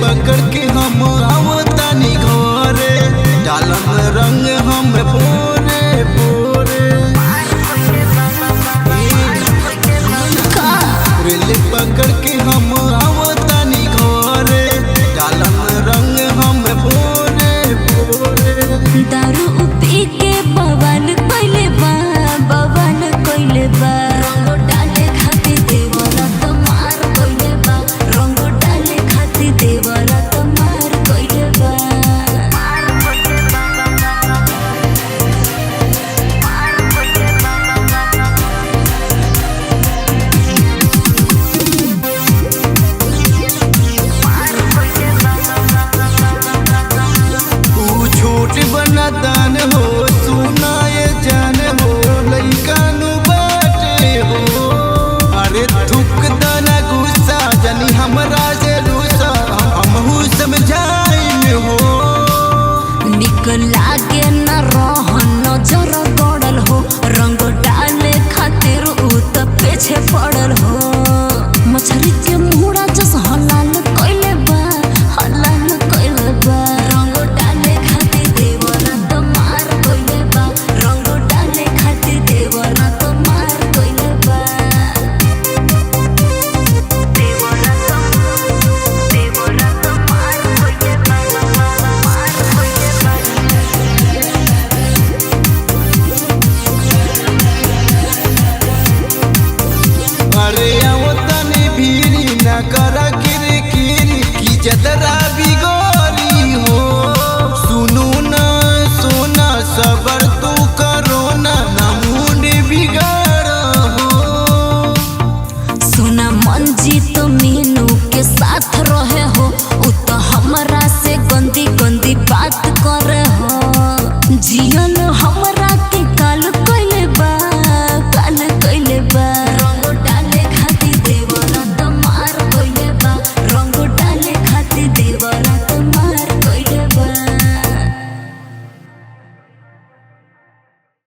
पकड़ के हम आवतानी घरे, डालम रंग हम पोरे पोरे। रेल पकड़ के हम आवतानी घरे, डालम रंग हम पोरे पोरे। दारू पी के बवाल कइले बा, बवाल कइले बा। रंग डाले खातिर देवरा तो मार कइले बा, रंग डाले खातिर देवरा तो मार कइले बा। तू छोट बना दान हो, सुनाए जान हो, लइकानु बाटे हो। अरे थुक दाना गुस्सा जानी हमरा से रूसा, हमहू समझाइन हो। निक लागे न रहन नजर